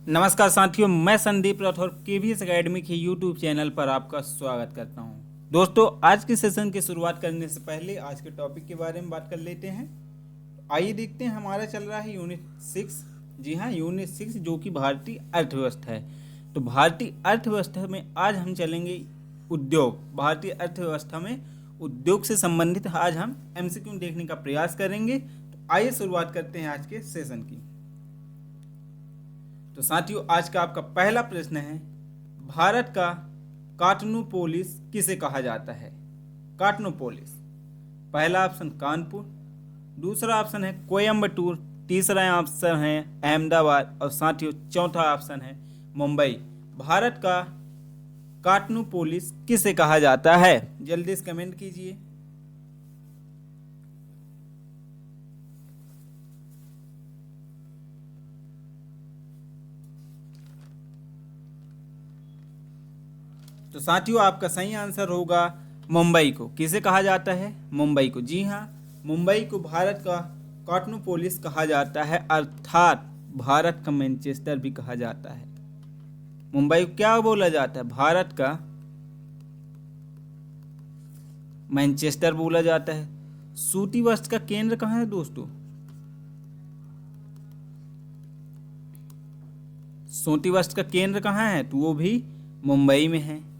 नमस्कार साथियों, मैं संदीप राठौर केवीएस एकेडमी के यूट्यूब चैनल पर आपका स्वागत करता हूं। दोस्तों, आज के सेशन की शुरुआत करने से पहले आज के टॉपिक के बारे में बात कर लेते हैं। आइए देखते हैं, हमारा चल रहा है यूनिट 6। जी हाँ, यूनिट 6 जो कि भारतीय अर्थव्यवस्था है। तो भारतीय अर्थव्यवस्था में आज हम चलेंगे उद्योग। भारतीय अर्थव्यवस्था में उद्योग से संबंधित आज हम एमसीक्यू देखने का प्रयास करेंगे। तो आइए शुरुआत करते हैं आज के सेशन की। तो साथियों, आज का आपका पहला प्रश्न है, भारत का काटनोपोलिस किसे कहा जाता है? काटनोपोलिस। पहला ऑप्शन कानपुर, दूसरा ऑप्शन है कोयम्बटूर, तीसरा ऑप्शन है अहमदाबाद और साथियों चौथा ऑप्शन है मुंबई। भारत का काटनोपोलिस किसे कहा जाता है? जल्दी से कमेंट कीजिए। तो साथियों, आपका सही आंसर होगा मुंबई को। किसे कहा जाता है? मुंबई को। जी हाँ, मुंबई को भारत का कॉस्मोपोलिस कहा जाता है, अर्थात भारत का मैनचेस्टर भी कहा जाता है। मुंबई को क्या बोला जाता है? भारत का मैनचेस्टर बोला जाता है। सूती वस्त्र का केंद्र कहाँ है दोस्तों? सूती वस्त्र का केंद्र कहाँ है? तो वो भी मुंबई में है।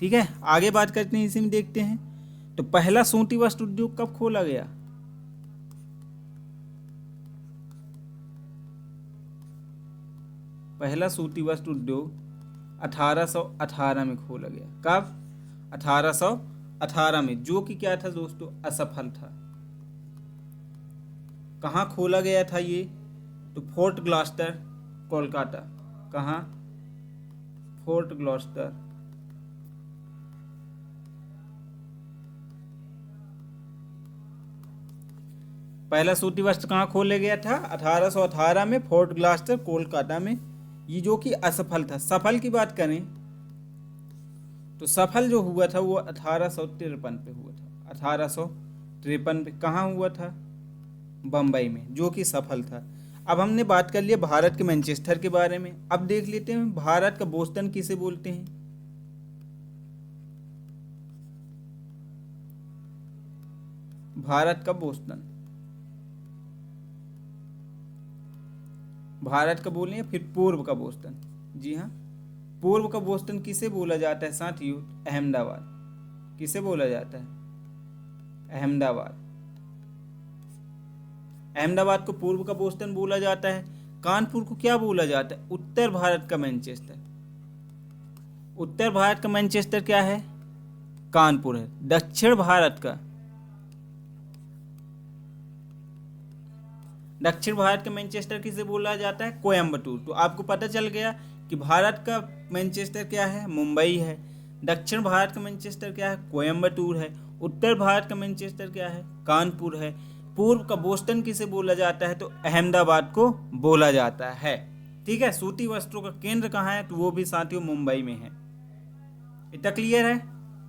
ठीक है, आगे बात करते हैं, इसी में देखते हैं। तो पहला सूती वस्त्र उद्योग कब खोला गया? पहला सूती वस्त्र उद्योग 1818 में खोला गया। कब? 1818 में, जो कि क्या था दोस्तों? असफल था। कहाँ खोला गया था ये? तो फोर्ट ग्लॉस्टर, कोलकाता। कहाँ? Fort Gloucester. पहला सूती वस्त्र कहाँ खोला गया था? 1818 में, फोर्ट ग्लॉस्टर, कोलकाता में। ये जो कि असफल था। सफल की बात करें तो सफल जो हुआ था वो 1853 पे हुआ था। 1853 पे कहाँ हुआ था? बम्बई में, जो कि सफल था। अब हमने बात कर लिया भारत के मैनचेस्टर के बारे में। अब देख लेते हैं भारत का बोस्टन किसे बोलते हैं। भारत का बोस्टन, भारत का बोलें या फिर पूर्व का बोस्टन? जी हाँ, पूर्व का बोस्टन किसे बोला जाता है साथियों? अहमदाबाद। किसे बोला जाता है? अहमदाबाद। अहमदाबाद को पूर्व का बोस्टन बोला जाता है। कानपुर को क्या बोला जाता है? उत्तर भारत का मैनचेस्टर। उत्तर भारत का मैनचेस्टर क्या है? कानपुर है। दक्षिण भारत का, दक्षिण भारत का मैनचेस्टर किसे बोला जाता है? कोयम्बटूर। तो आपको पता चल गया कि भारत का मैनचेस्टर क्या है? मुंबई है। दक्षिण भारत का मैनचेस्टर क्या है? कोयम्बटूर है। उत्तर भारत का मैनचेस्टर क्या है? कानपुर है। पूर्व का बोस्टन किसे बोला जाता है? तो अहमदाबाद को बोला जाता है। ठीक है, सूती वस्त्रों का केंद्र कहाँ है? तो वो भी साथियों मुंबई में है। इतना क्लियर है?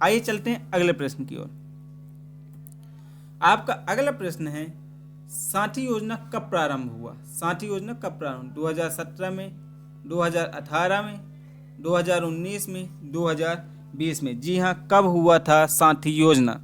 आइए चलते हैं अगले प्रश्न की ओर। आपका अगला प्रश्न है, साथी योजना कब प्रारंभ हुआ? साथी योजना कब प्रारंभ? 2017 में, 2018 में, 2019 में, 2020 में? जी हाँ, कब हुआ था साथी योजना?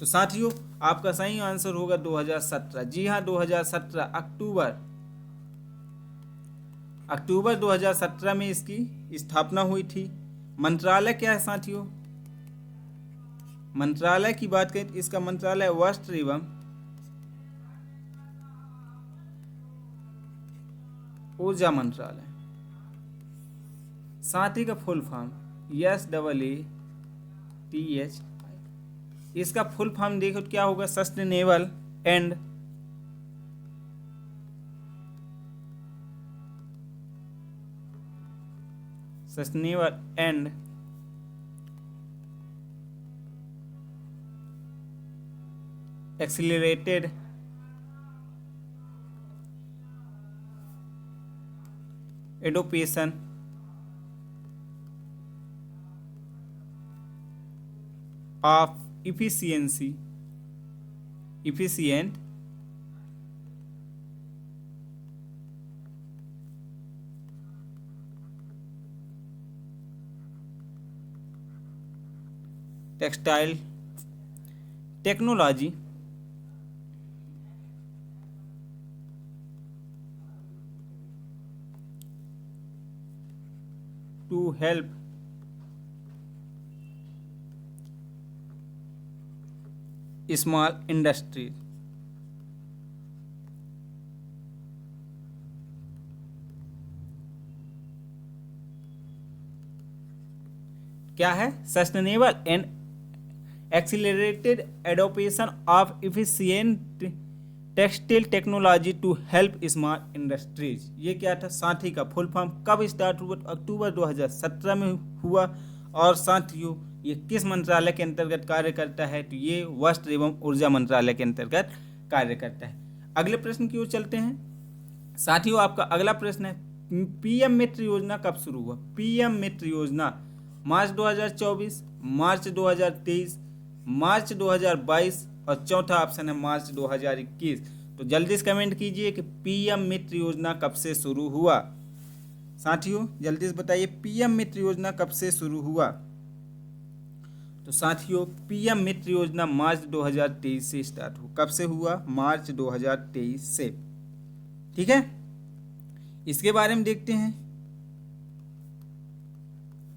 तो साथियों, आपका सही आंसर होगा 2017। जी हाँ, 2017 अक्टूबर 2017 में इसकी स्थापना हुई थी। मंत्रालय क्या है साथियों? मंत्रालय की बात करें तो इसका मंत्रालय वस्त्र एवं ऊर्जा मंत्रालय। साथी का फुल फॉर्म SAATH। इसका फुल फॉर्म देखो क्या होगा? Sustainable and accelerated adoption of efficient textile technology to help small industries। क्या है? Sustainable and accelerated adoption of efficient textile technology to help small industries. ये क्या था? साथी का फुल फॉर्म कब स्टार्ट हुआ? अक्टूबर 2017 में हुआ। और साथियों ये किस मंत्रालय के अंतर्गत कार्य करता है? तो ये वस्त्र एवं ऊर्जा मंत्रालय के अंतर्गत कार्य करता है। अगले प्रश्न की ओर चलते हैं। साथियों आपका अगला प्रश्न है, पीएम मित्र योजना कब शुरू हुआ? पीएम मित्र योजना मार्च 2024, मार्च 2023, मार्च 2022 और चौथा ऑप्शन है मार्च 2021। तो जल्दी से कमेंट कीजिए कि पीएम मित्र योजना कब से शुरू हुआ। साथियों जल्दी से बताइए पीएम मित्र योजना कब से शुरू हुआ? तो साथियों पीएम मित्र योजना मार्च 2023 से स्टार्ट हुआ। कब से हुआ? मार्च 2023 से। ठीक है, इसके बारे में देखते हैं।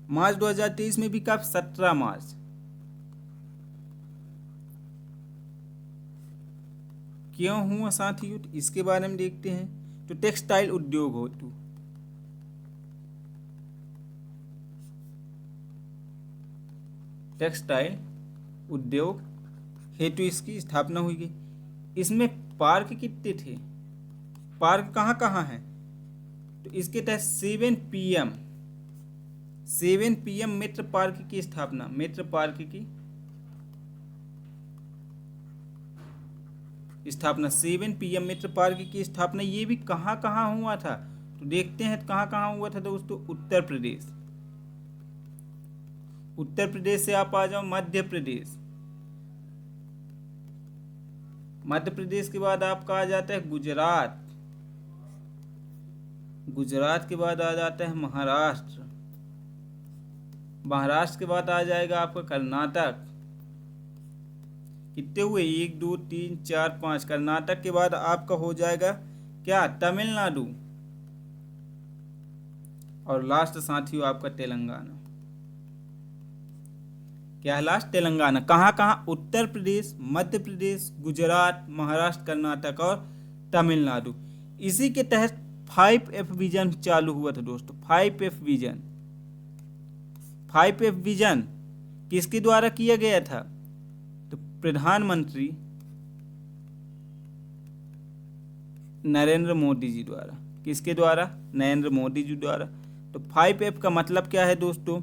मार्च 2023 में भी कब? 17 मार्च। क्यों हुआ साथियों? इसके बारे में देखते हैं। तो टेक्सटाइल उद्योग हो तो टेक्सटाइल उद्योग हेतु इसकी स्थापना हुई गई। इसमें पार्क कितने थे? पार्क कहाँ कहाँ हैं? तो इसके तहत 7 PM मित्र पार्क की स्थापना, मित्र पार्क की स्थापना 7 PM मित्र पार्क की स्थापना ये भी कहाँ कहाँ हुआ था? तो देखते हैं कहाँ कहाँ हुआ था दोस्तों। उत्तर प्रदेश, उत्तर प्रदेश से आप आ जाओ मध्य प्रदेश, मध्य प्रदेश के बाद आपका आ जाता है गुजरात, गुजरात के बाद आ जाता है महाराष्ट्र, महाराष्ट्र के बाद आ जाएगा आपका कर्नाटक। कितने हुए? 1 2 3 4 5। कर्नाटक के बाद आपका हो जाएगा क्या? तमिलनाडु। और लास्ट साथियों आपका तेलंगाना। क्या है लास्ट? तेलंगाना। कहाँ कहाँ? उत्तर प्रदेश, मध्य प्रदेश, गुजरात, महाराष्ट्र, कर्नाटक और तमिलनाडु। इसी के तहत 5F विजन चालू हुआ था दोस्तों। 5F विजन, 5F विजन किसके द्वारा किया गया था? तो प्रधानमंत्री नरेंद्र मोदी जी द्वारा। किसके द्वारा? नरेंद्र मोदी जी द्वारा। तो 5F का मतलब क्या है दोस्तों?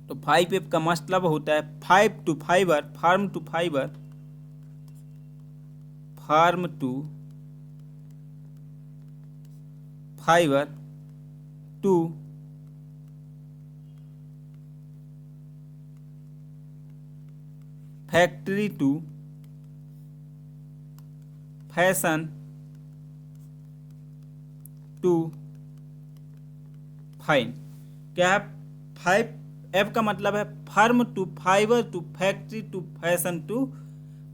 तो 5F का मतलब होता है 5 to fibre, farm to fibre, farm to fibre to factory to fashion to fine. क्या है? 5F का मतलब है farm to fibre to factory to fashion to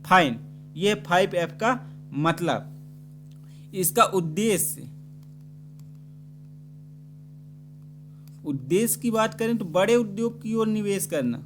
fine. ये 5F का मतलब। इसका उद्देश्य की बात करें तो बड़े उद्योग की ओर निवेश करना,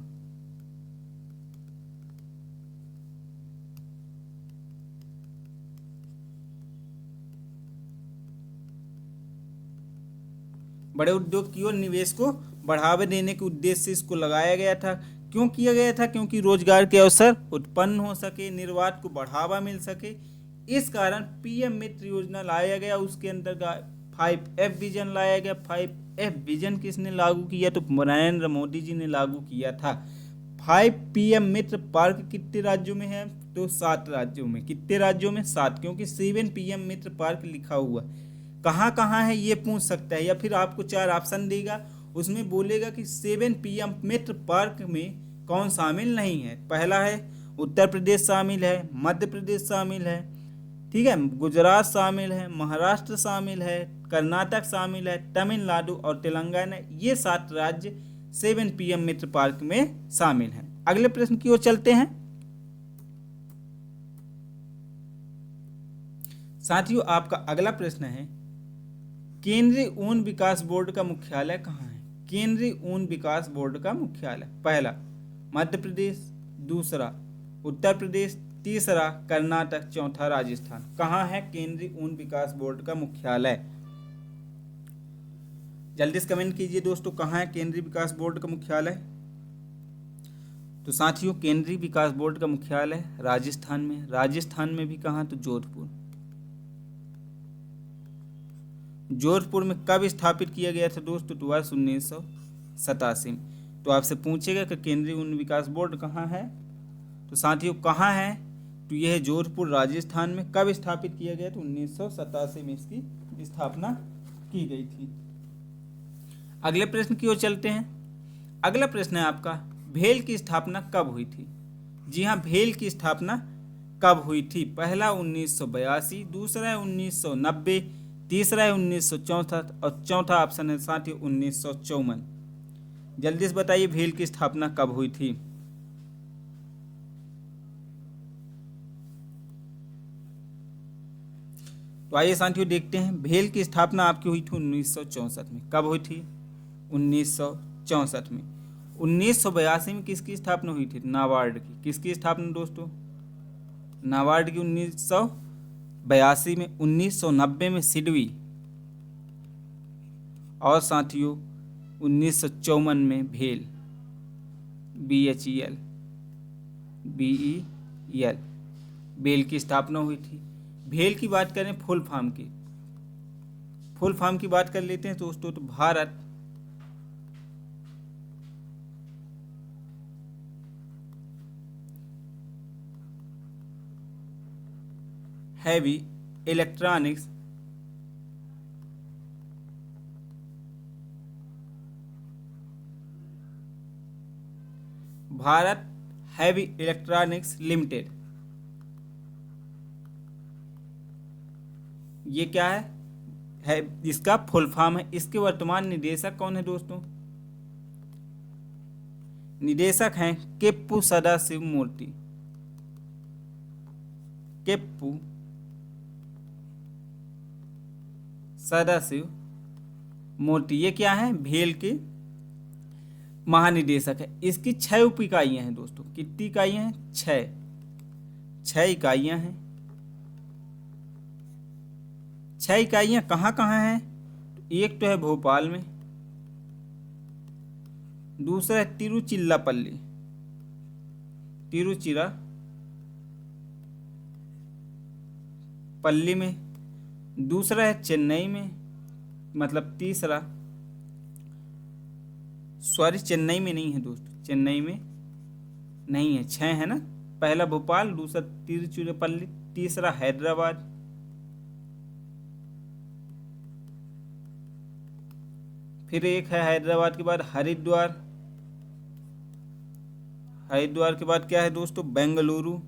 बड़े उद्योग की ओर निवेश को बढ़ावा देने के उद्देश्य से इसको लगाया गया था। क्यों किया गया था? क्योंकि रोजगार के अवसर उत्पन्न हो सके, निर्यात को बढ़ावा मिल सके। इस कारण पीएम मित्र योजना लाया गया। उसके अंतर्गत 5F विजन लाया गया। 5F विजन किसने लागू किया? तो नरेंद्र मोदी जी ने लागू किया था। 5 PM मित्र पार्क कितने राज्यों में है? तो 7 राज्यों में। कितने राज्यों में? 7, क्योंकि 7 PM मित्र पार्क लिखा हुआ। कहाँ है ये पूछ सकता है, या फिर आपको 4 ऑप्शन देगा, उसमें बोलेगा कि 7 PM मित्र पार्क में कौन शामिल नहीं है। पहला है उत्तर प्रदेश शामिल है, मध्य प्रदेश शामिल है, ठीक है, गुजरात शामिल है, महाराष्ट्र शामिल है, कर्नाटक शामिल है, तमिलनाडु और तेलंगाना, ये 7 राज्य 7 PM मित्र पार्क में शामिल हैं। अगले प्रश्न की ओर चलते हैं। साथियों, आपका अगला प्रश्न है, केंद्रीय ऊन विकास बोर्ड का मुख्यालय कहाँ है? केंद्रीय ऊन विकास बोर्ड का मुख्यालय, पहला मध्य प्रदेश, दूसरा उत्तर प्रदेश, तीसरा कर्नाटक, चौथा राजस्थान। कहाँ है केंद्रीय ऊन विकास बोर्ड का मुख्यालय? जल्दी से कमेंट कीजिए दोस्तों, कहाँ है केंद्रीय विकास बोर्ड का मुख्यालय? तो साथियों, केंद्रीय विकास बोर्ड का मुख्यालय राजस्थान में। राजस्थान में भी कहाँ? तो जोधपुर। जोधपुर में कब स्थापित किया गया था दोस्तों? तो वर्ष 1987 में। तो आपसे पूछेगा कि केंद्रीय ऊन विकास बोर्ड कहाँ है, तो साथियों कहाँ है? तो यह है जोधपुर, राजस्थान में। कब स्थापित किया गया? तो 1987 में इसकी स्थापना की गई थी। अगले प्रश्न की ओर चलते हैं। अगला प्रश्न है आपका, भेल की स्थापना कब हुई थी? जी हाँ, भेल की स्थापना कब हुई थी? पहला 1982, दूसरा है 1990, तीसरा है 1964 और चौथा ऑप्शन है साथियों 1954। जल्दी से बताइए भेल की स्थापना कब हुई थी? तो आइए साथियों देखते हैं, भेल की स्थापना आपकी हुई थी 1964 में। कब हुई थी? 1964 में। 1982 में किसकी स्थापना हुई थी? नाबार्ड की। किसकी स्थापना दोस्तों? नाबार्ड की 1982 में। 1990 में सिडबी, और साथियों 1954 में भेल, BHEL, भेल की स्थापना हुई थी। भेल की बात करें फुल फॉर्म की, फुल फॉर्म की बात कर लेते हैं दोस्तों, तो Bharat heavy electronics Bharat heavy electronics limited, ये क्या है इसका फुल फॉर्म है। इसके वर्तमान निदेशक कौन है दोस्तों? निदेशक हैं केप्पू सदाशिव मूर्ति। केप्पू सदाशिव मूर्ति, ये क्या है? भेल के महानिदेशक है। इसकी 6 उप इकाइयां हैं दोस्तों। कितनी इकाइयां हैं? 6 इकाइयां हैं। 6 इकाइयां कहाँ कहाँ हैं? एक तो है भोपाल में, दूसरा है तिरुचिरापल्ली, तिरुचिरापल्ली में, दूसरा है चेन्नई में, मतलब तीसरा, सॉरी चेन्नई में नहीं है दोस्तों, चेन्नई में नहीं है, 6 है ना। पहला भोपाल, दूसरा तिरुचिरापल्ली, तीसरा हैदराबाद, फिर एक है हैदराबाद के बाद हरिद्वार, हरिद्वार के बाद क्या है दोस्तों? बेंगलुरु।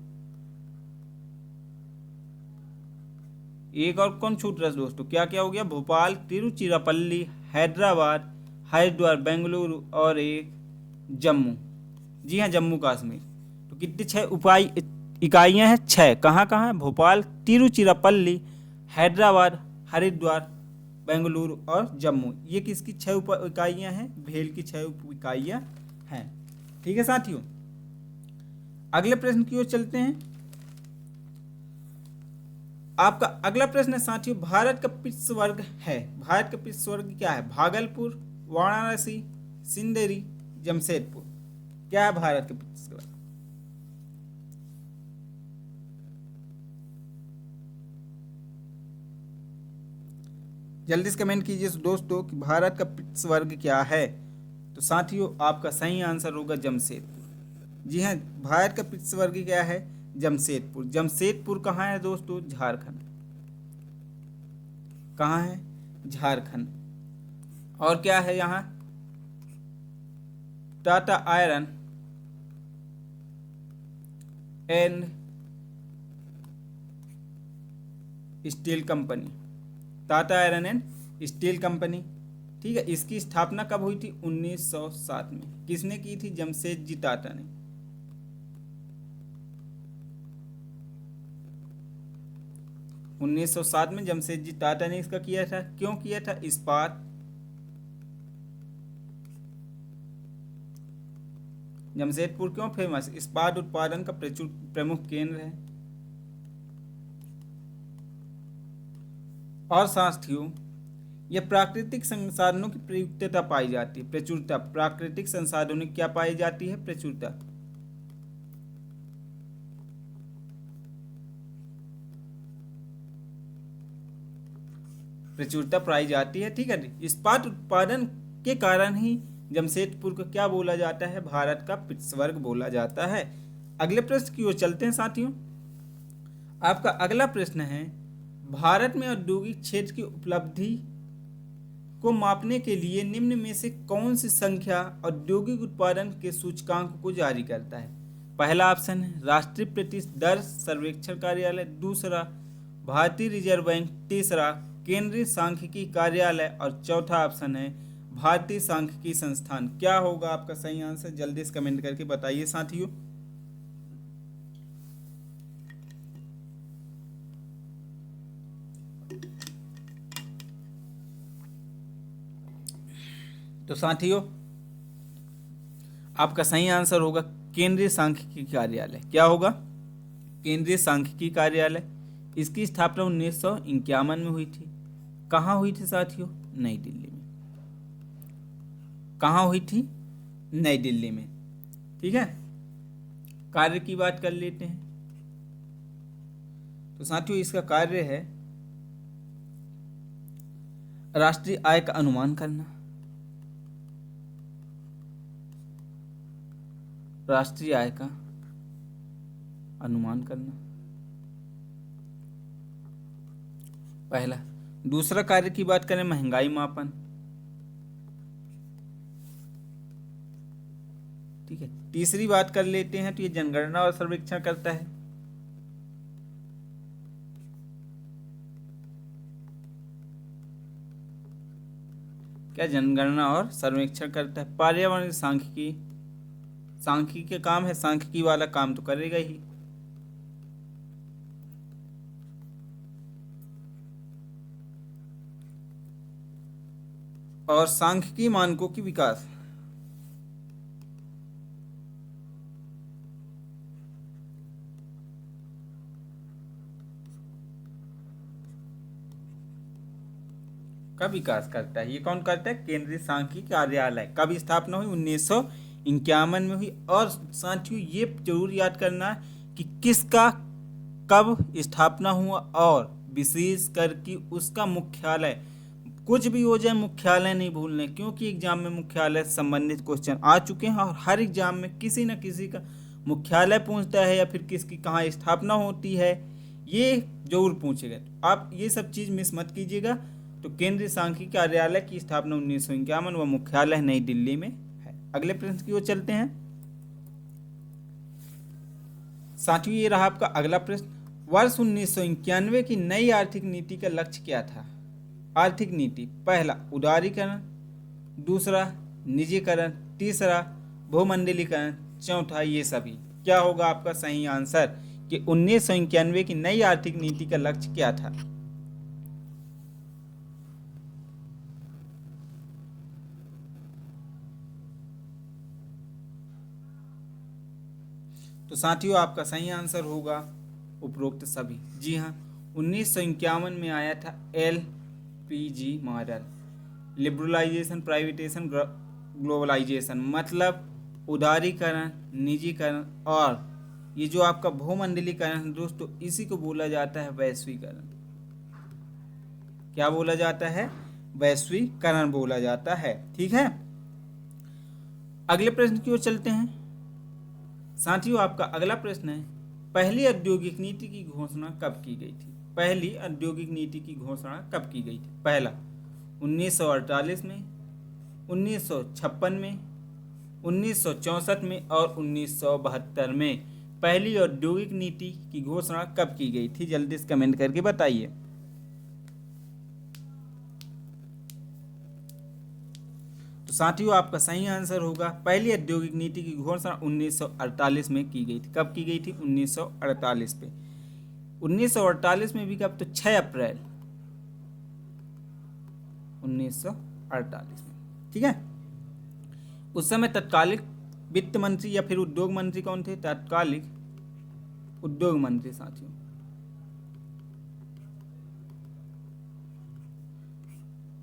एक और कौन छूट रहा है दोस्तों? क्या क्या हो गया? भोपाल, तिरुचिरापल्ली, हैदराबाद, हरिद्वार, बेंगलुरु और एक जम्मू। जी हाँ, जम्मू कश्मीर। तो कितनी 6 इकाइयां हैं? 6। कहाँ कहाँ? भोपाल, तिरुचिरापल्ली, हैदराबाद, हरिद्वार, बेंगलुरु और जम्मू। ये किसकी 6 उप इकाइयां हैं? भेल की 6 उप इकाइयां हैं। ठीक है साथियों, अगले प्रश्न की ओर चलते हैं। आपका अगला प्रश्न है साथियों, भारत का पिछवर्ग है। भारत का पिछवर्ग क्या है? भागलपुर, वाराणसी, सिंदरी, जमशेदपुर। क्या है भारत का पिछवर्ग? जल्दी से कमेंट कीजिए दोस्तों कि भारत का पिछवर्ग क्या है। तो साथियों आपका सही आंसर होगा जमशेदपुर। जी हाँ, भारत का पिछवर्ग क्या है? जमशेदपुर। जमशेदपुर कहाँ है दोस्तों? झारखंड। कहाँ है? झारखंड। और क्या है यहाँ, Tata iron and steel company, Tata iron and steel company, ठीक है। इसकी स्थापना कब हुई थी? 1907 में। किसने की थी? जमशेदजी टाटा ने। उन्नीस सौ सात में जमशेदजी टाटा ने इसका किया था। क्यों किया था? इस्पात, जमशेदपुर क्यों फेमस? इस्पात उत्पादन का प्रमुख केंद्र है। और साथियों, यह प्राकृतिक संसाधनों की प्रयुक्तता पाई जाती है, प्रचुरता। प्राकृतिक संसाधनों की क्या पाई जाती है? प्रचुरता। प्रचुरता पाई जाती है, ठीक है। इस्पात उत्पादन के कारण ही जमशेदपुर को क्या बोला जाता है? भारत का पिट्सबर्ग बोला जाता है। अगले प्रश्न की ओर चलते हैं साथियों। आपका अगला प्रश्न है, भारत में औद्योगिक क्षेत्र की उपलब्धि को मापने के लिए निम्न में से कौन सी संख्या औद्योगिक उत्पादन के सूचकांक को जारी करता है? पहला ऑप्शन है राष्ट्रीय प्रतिशत दर सर्वेक्षण कार्यालय, दूसरा भारतीय रिजर्व बैंक, तीसरा केंद्रीय सांख्यिकी कार्यालय और चौथा ऑप्शन है भारतीय सांख्यिकी संस्थान। क्या होगा आपका सही आंसर? जल्दी से कमेंट करके बताइए साथियों। तो साथियों, आपका सही आंसर होगा केंद्रीय सांख्यिकी कार्यालय। क्या होगा? केंद्रीय सांख्यिकी कार्यालय। इसकी स्थापना 1951 में हुई थी। कहाँ हुई थी साथियों? नई दिल्ली में। कहाँ हुई थी? नई दिल्ली में, ठीक है। कार्य की बात कर लेते हैं। तो साथियों, इसका कार्य है राष्ट्रीय आय का अनुमान करना, राष्ट्रीय आय का अनुमान करना, पहला। दूसरा कार्य की बात करें, महंगाई मापन, ठीक है। तीसरी बात कर लेते हैं तो ये जनगणना और सर्वेक्षण करता है। क्या जनगणना और सर्वेक्षण करता है। पर्यावरण सांख्यिकी, सांख्यिकी का काम है, सांख्यिकी वाला काम तो करेगा ही। और सांख्यिकी मानकों की विकास, का विकास करता है। ये कौन करता है? केंद्रीय सांख्यिकी कार्यालय। कब स्थापना हुई? 1951 में हुई। और साथियों, ये जरूर याद करना है कि किसका कब स्थापना हुआ और विशेष करके उसका मुख्यालय। कुछ भी हो जाए, मुख्यालय नहीं भूलने, क्योंकि एग्जाम में मुख्यालय से संबंधित क्वेश्चन आ चुके हैं और हर एग्जाम में किसी न किसी का मुख्यालय पूछता है या फिर किसकी कहाँ स्थापना होती है, ये जरूर पूछेगा। तो आप ये सब चीज़ मिस मत कीजिएगा। तो केंद्रीय सांख्यिकी कार्यालय की स्थापना 1951 व मुख्यालय नई दिल्ली में है। अगले प्रश्न की ओर चलते हैं साथियों। ये रहा आपका अगला प्रश्न। वर्ष 1991 की नई आर्थिक नीति का लक्ष्य क्या था? आर्थिक नीति, पहला उदारीकरण, दूसरा निजीकरण, तीसरा भूमंडलीकरण, चौथा ये सभी। क्या होगा आपका सही आंसर कि 1991 की नई आर्थिक नीति का लक्ष्य क्या था? तो साथियों, आपका सही आंसर होगा उपरोक्त सभी। जी हाँ, 1951 में आया था LPG मॉडल, लिबरलाइजेशन, प्राइवेटेशन, ग्लोबलाइजेशन, मतलब उदारीकरण, निजीकरण और ये जो आपका भूमंडलीकरण दोस्तों, इसी को बोला जाता है वैश्वीकरण। क्या बोला जाता है? वैश्वीकरण बोला जाता है, ठीक है। अगले प्रश्न की ओर चलते हैं साथियों। आपका अगला प्रश्न है, पहली औद्योगिक नीति की घोषणा कब की गई थी? पहली औद्योगिक नीति की घोषणा कब की गई थी? पहला 1948 में, 1956 में, 1964 में और 1972 में पहली औद्योगिक नीति की घोषणा कब की गई थी? जल्दी से कमेंट करके बताइए। तो साथियों आपका सही आंसर होगा पहली औद्योगिक नीति की घोषणा 1948 में की गई थी। कब की गई थी? 1948 पे। 1948 में भी कब? तो 6 अप्रैल 1948 में। ठीक है। उस समय तत्कालिक वित्त मंत्री या फिर उद्योग मंत्री कौन थे? तत्कालिक उद्योग मंत्री। साथियों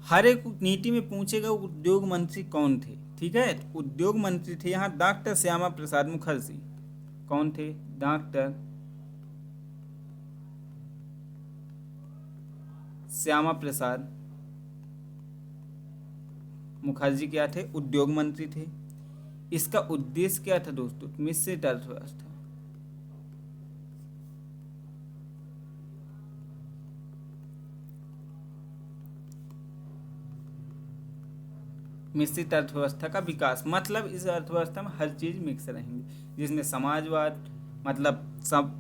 हर एक नीति में पूछेगा उद्योग मंत्री कौन थे। ठीक है। तो उद्योग मंत्री थे यहाँ डॉक्टर श्यामा प्रसाद मुखर्जी। कौन थे? डॉक्टर श्यामा प्रसाद मुखर्जी क्या थे? उद्योग मंत्री थे। इसका उद्देश्य क्या था दोस्तों? मिश्रित अर्थव्यवस्था। मिश्रित अर्थव्यवस्था का विकास, मतलब इस अर्थव्यवस्था में हर चीज मिक्स रहेंगी, जिसमें समाजवाद, मतलब सब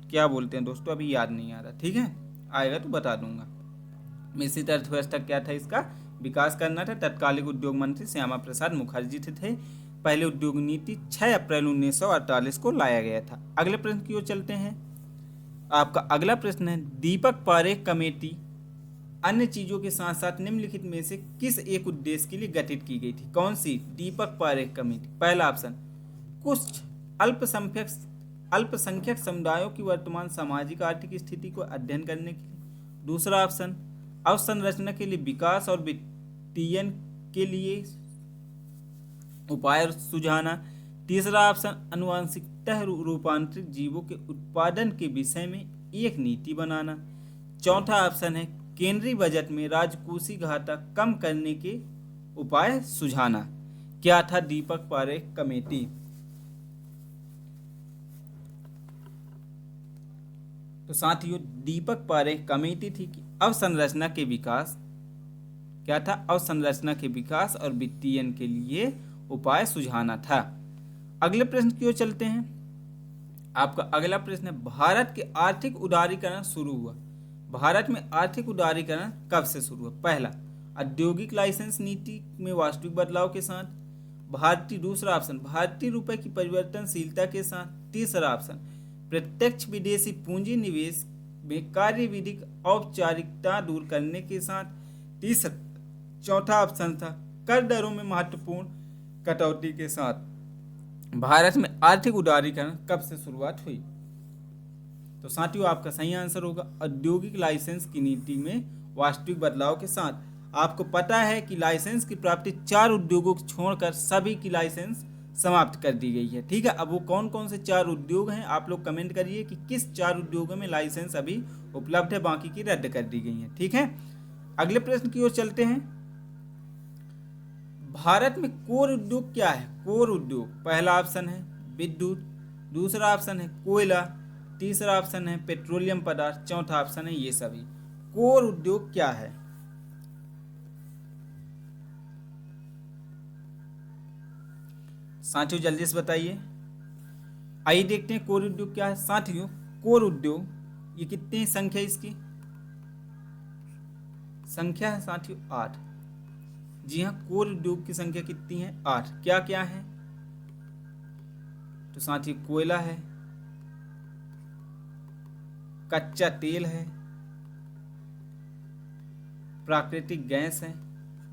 क्या बोलते हैं दोस्तों, अभी याद नहीं आ रहा। ठीक है, आएगा तो बता दूंगा। मिश्रित अर्थव्यवस्था क्या था? इसका विकास करना था। तत्कालिक उद्योग मंत्री श्यामा प्रसाद मुखर्जी थे। पहले उद्योग नीति 6 अप्रैल 1948 को लाया गया था। अगले प्रश्न की ओर चलते हैं। आपका अगला प्रश्न है, दीपक पारेख कमेटी अन्य चीजों के साथ साथ निम्नलिखित में से किस एक उद्देश्य के लिए गठित की गई थी? कौन सी दीपक पारेख कमेटी? पहला ऑप्शन, कुछ अल्पसंख्यक समुदायों की वर्तमान सामाजिक आर्थिक स्थिति को अध्ययन करने के लिए। दूसरा ऑप्शन, अवसंरचना के लिए विकास और वित्तीयन के लिए उपाय सुझाना। तीसरा ऑप्शन, अनुवांशिकतः रूपांतरित जीवों के उत्पादन के विषय में एक नीति बनाना। चौथा ऑप्शन है, केंद्रीय बजट में राजकोषीय घाटा कम करने के उपाय सुझाना। क्या था दीपक पारेख कमेटी? तो साथियों दीपक पारेख कमेटी थी कि अवसंरचना के विकास, क्या था? अवसंरचना के विकास और वित्तीयन के लिए उपाय सुझाना था। अगले प्रश्न की ओर चलते हैं। आपका अगला प्रश्न है, भारत के आर्थिक उदारीकरण शुरू हुआ। भारत में आर्थिक उदारीकरण कब से शुरू हुआ? पहला, औद्योगिक लाइसेंस नीति में वास्तविक बदलाव के साथ। दूसरा ऑप्शन, भारतीय रुपए की परिवर्तनशीलता के साथ। तीसरा ऑप्शन, प्रत्यक्ष विदेशी पूंजी निवेश में कार्यविधिक औपचारिकता दूर करने के साथ। चौथा ऑप्शन था, कर दरों में महत्वपूर्ण कटौती के साथ। भारत में आर्थिक उदारीकरण कब से शुरुआत हुई? तो साथियों आपका सही आंसर होगा औद्योगिक लाइसेंस की नीति में वास्तविक बदलाव के साथ। आपको पता है कि लाइसेंस की प्राप्ति 4 उद्योगों को छोड़कर सभी की लाइसेंस समाप्त कर दी गई है। ठीक है, अब वो कौन कौन से 4 उद्योग हैं आप लोग कमेंट करिए कि किस 4 उद्योगों में लाइसेंस अभी उपलब्ध है, बाकी की रद्द कर दी गई है। ठीक है, अगले प्रश्न की ओर चलते हैं। भारत में कोर उद्योग क्या है? कोर उद्योग, पहला ऑप्शन है विद्युत, दूसरा ऑप्शन है कोयला, तीसरा ऑप्शन है पेट्रोलियम पदार्थ, चौथा ऑप्शन है ये सभी। कोर उद्योग क्या है? साथियों जल्दी से बताइए। आइए देखते हैं कोर उद्योग क्या है। साथियों कोर उद्योग ये कितनी संख्या, इसकी संख्या है साथियों 8। जी हाँ, कोर उद्योग की संख्या कितनी है? 8। क्या क्या है? तो साथियों कोयला है, कच्चा तेल है, प्राकृतिक गैस है,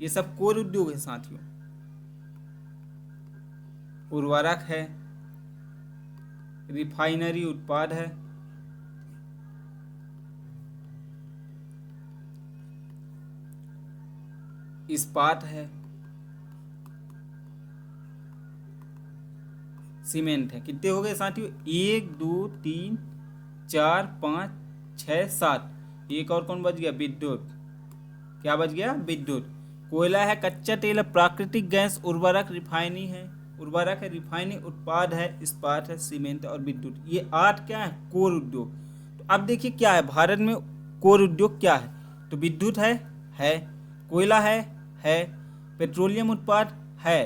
ये सब कोर उद्योग है साथियों। उर्वरक है, रिफाइनरी उत्पाद है, इस्पात है, सीमेंट है। कितने हो गए साथियों? 1 2 3 4 5 6 7। एक और कौन बच गया? विद्युत। क्या बच गया? विद्युत। कोयला है, कच्चा तेल है, प्राकृतिक गैस, उर्वरक है, रिफाइनिंग उत्पाद है, इस्पात है, सीमेंट और विद्युत। ये 8 क्या है? कोर उद्योग। तो अब देखिए क्या है भारत में कोर उद्योग क्या है। तो विद्युत है, कोयला है। पेट्रोलियम उत्पाद है,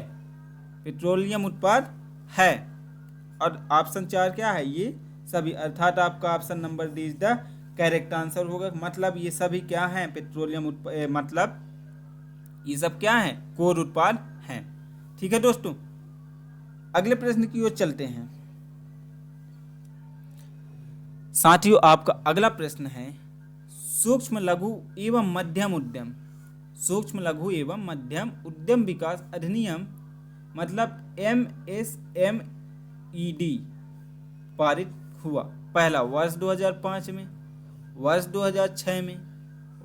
पेट्रोलियम उत्पाद है। और ऑप्शन 4 क्या है, ये सभी, अर्थात आपका option number D is the correct answer होगा। मतलब ये सभी क्या हैं, पेट्रोलियम मतलब ये सब क्या हैं, कोर उत्पाद हैं। ठीक है दोस्तों, अगले प्रश्न की ओर चलते हैं। साथियों आपका अगला प्रश्न है, सूक्ष्म लघु एवं मध्यम उद्यम, सूक्ष्म लघु एवं मध्यम उद्यम विकास अधिनियम मतलब MSMED पारित हुआ पहला वर्ष 2005 में, वर्ष 2006 में,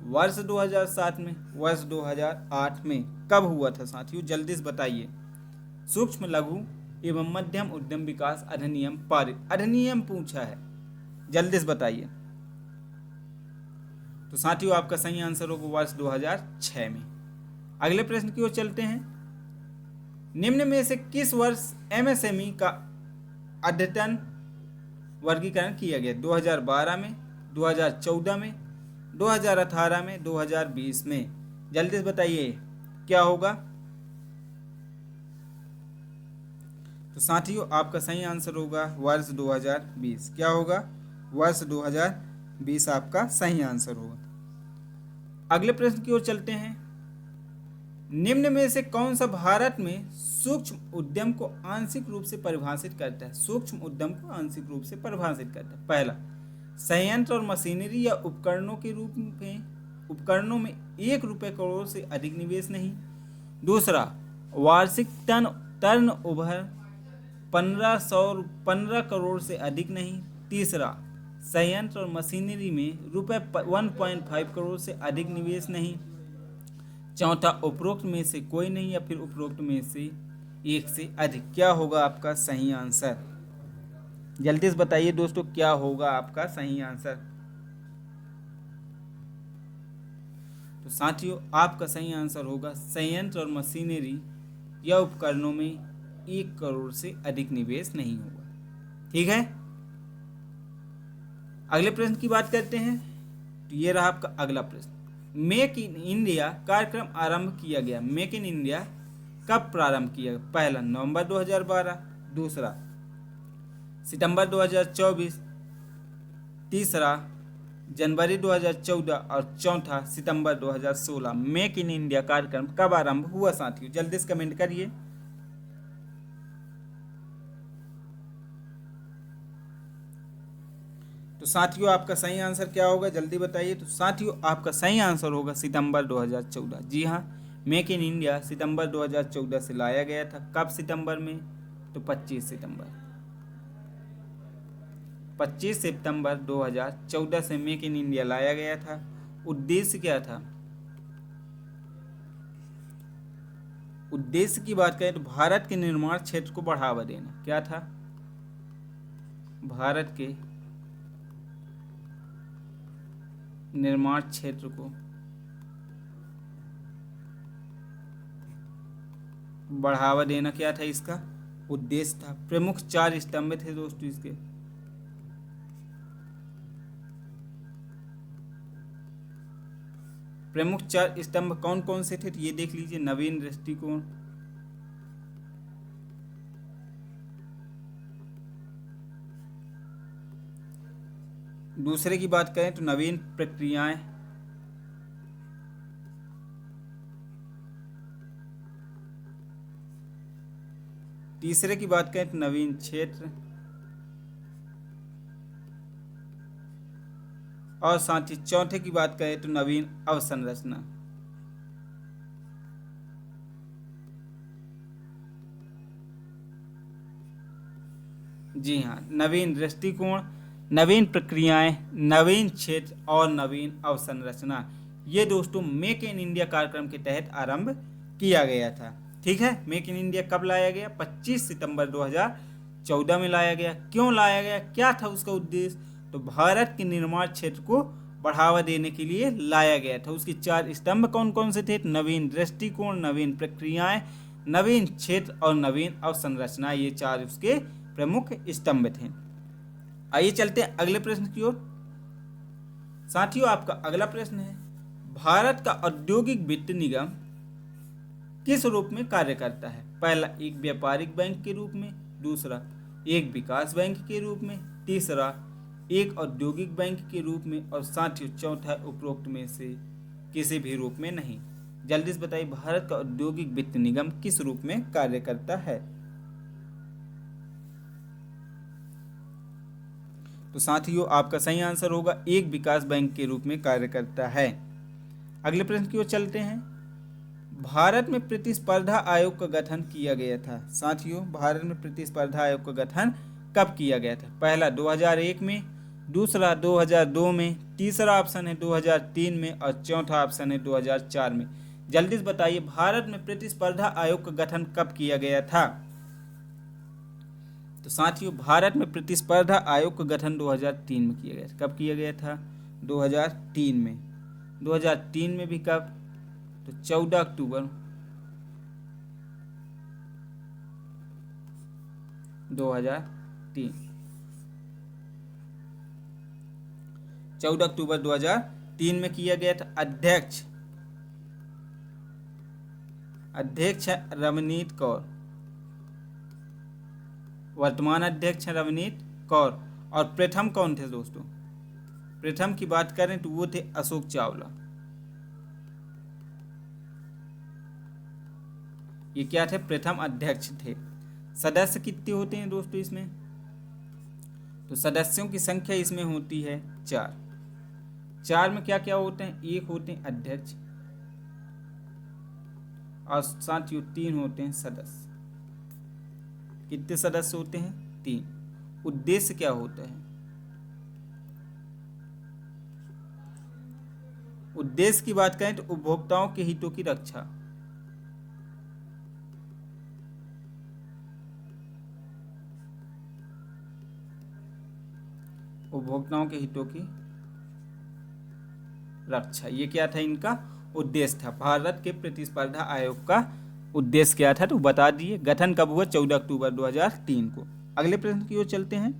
वर्ष 2007 में, वर्ष 2008 में। कब हुआ था साथियों, जल्दी से बताइए। सूक्ष्म लघु एवं मध्यम उद्यम विकास अधिनियम पारित, अधिनियम पूछा है, जल्दी से बताइए। तो साथियों आपका सही आंसर होगा वर्ष 2006 में। अगले प्रश्न की ओर चलते हैं। निम्न में से किस वर्ष MSME का अद्यतन वर्गीकरण किया गया, 2012 में, 2014 में, 2018 में, 2020 में? जल्दी से बताइए क्या होगा। तो साथियों आपका सही आंसर होगा वर्ष 2020। क्या होगा, वर्ष 2020 आपका सही आंसर होगा। अगले प्रश्न की ओर चलते हैं। निम्न में से कौन सा भारत में सूक्ष्म उद्यम को आंशिक रूप से परिभाषित करता है, सूक्ष्म उद्यम को आंशिक रूप से परिभाषित करता है? पहला, संयंत्र और मशीनरी या उपकरणों के रूप में, उपकरणों में 1 रुपये करोड़ से अधिक निवेश नहीं। दूसरा, वार्षिक टर्न ओवर 15 करोड़ से अधिक नहीं। तीसरा, संयंत्र और मशीनरी में रुपये 1.5 करोड़ से अधिक निवेश नहीं। चौथा, उपरोक्त में से कोई नहीं या फिर उपरोक्त में से एक से अधिक। क्या होगा आपका सही आंसर, जल्दी से बताइए दोस्तों, क्या होगा आपका सही आंसर। तो साथियों आपका सही आंसर होगा संयंत्र और मशीनरी या उपकरणों में 1 करोड़ से अधिक निवेश नहीं होगा। ठीक है, अगले प्रश्न की बात करते हैं। तो ये रहा आपका अगला प्रश्न। मेक इन इंडिया कार्यक्रम आरंभ किया गया, मेक इन इंडिया कब प्रारंभ किया गया? पहला, नवंबर 2012, दूसरा, सितंबर 2024, तीसरा, जनवरी 2014 और चौथा, सितंबर 2016। मेक इन इंडिया कार्यक्रम कब आरंभ हुआ साथियों, जल्दी से कमेंट करिए। तो साथियों आपका सही आंसर क्या होगा, जल्दी बताइए। तो साथियों आपका सही आंसर होगा सितंबर 2014। जी हाँ, मेक इन इंडिया सितंबर 2014 से लाया गया था। कब सितंबर में, तो 25 सितंबर 2014 से मेक इन इंडिया लाया गया था। उद्देश्य क्या था, उद्देश्य की बात करें तो भारत के निर्माण क्षेत्र को बढ़ावा देना। क्या था, भारत के निर्माण क्षेत्र को बढ़ावा देना क्या था इसका उद्देश्य था। प्रमुख 4 स्तंभ थे दोस्तों इसके। प्रमुख 4 स्तंभ कौन कौन से थे, तो ये देख लीजिए। नवीन दृष्टिकोण, दूसरे की बात करें तो नवीन प्रक्रियाएं, तीसरे की बात करें तो नवीन क्षेत्र, और साथ ही चौथे की बात करें तो नवीन अवसंरचना। जी हाँ, नवीन दृष्टिकोण, नवीन प्रक्रियाएं, नवीन क्षेत्र और नवीन अवसंरचना, ये दोस्तों मेक इन इंडिया कार्यक्रम के तहत आरंभ किया गया था। ठीक है, मेक इन इंडिया कब लाया गया, 25 सितंबर 2014 में लाया गया। क्यों लाया गया, क्या था उसका उद्देश्य, तो भारत के निर्माण क्षेत्र को बढ़ावा देने के लिए लाया गया था। उसके 4 स्तंभ कौन कौन से थे, नवीन दृष्टिकोण, नवीन प्रक्रियाएं, नवीन क्षेत्र और नवीन अवसंरचना, ये 4 उसके प्रमुख स्तंभ थे। आइए चलते हैं अगले प्रश्न की ओर। साथियों आपका अगला प्रश्न है, भारत का औद्योगिक वित्त निगम किस रूप में कार्य करता है? पहला, एक व्यापारिक बैंक के रूप में, दूसरा एक विकास बैंक के रूप में, तीसरा एक औद्योगिक बैंक के रूप में, और साथ ही चौथा उपरोक्त में से किसी भी रूप में नहीं। जल्दी से बताइए, भारत का औद्योगिक वित्त निगम किस रूप में कार्य करता है? तो साथियों, आपका सही आंसर होगा एक विकास बैंक के रूप में कार्य करता है। अगले प्रश्न की ओर चलते हैं। भारत में प्रतिस्पर्धा आयोग का गठन किया गया था। साथियों, भारत में प्रतिस्पर्धा आयोग का गठन कब किया गया था? पहला 2001 में, दूसरा 2002 में, तीसरा ऑप्शन है 2003 में, और चौथा ऑप्शन है 2004 में। जल्दी से बताइए, भारत में प्रतिस्पर्धा आयोग का गठन कब किया गया था? तो साथियों, भारत में प्रतिस्पर्धा आयोग का गठन 2003 में किया गया था। कब किया गया था? 2003 में। 2003 में भी कब? तो 14 अक्टूबर 2003। 14 अक्टूबर 2003 में किया गया था। अध्यक्ष रवनीत कौर, वर्तमान अध्यक्ष रवनीत कौर। और प्रथम कौन थे दोस्तों? प्रथम की बात करें तो वो थे अशोक चावला। ये क्या थे? प्रथम अध्यक्ष थे। सदस्य कितने होते हैं दोस्तों इसमें? तो सदस्यों की संख्या इसमें होती है 4। 4 में क्या क्या होते हैं? एक होते हैं अध्यक्ष, और साथियों 3 होते हैं सदस्य। कितने सदस्य होते हैं? 3। उद्देश्य क्या होता है? उद्देश्य की बात करें तो उपभोक्ताओं के हितों की रक्षा। उपभोक्ताओं के हितों की रक्षा, ये क्या था? इनका उद्देश्य था। भारत के प्रतिस्पर्धा आयोग का उद्देश्य क्या था? तो बता दिए। गठन कब हुआ? 14 अक्टूबर 2003 को। अगले प्रश्न की ओर चलते हैं।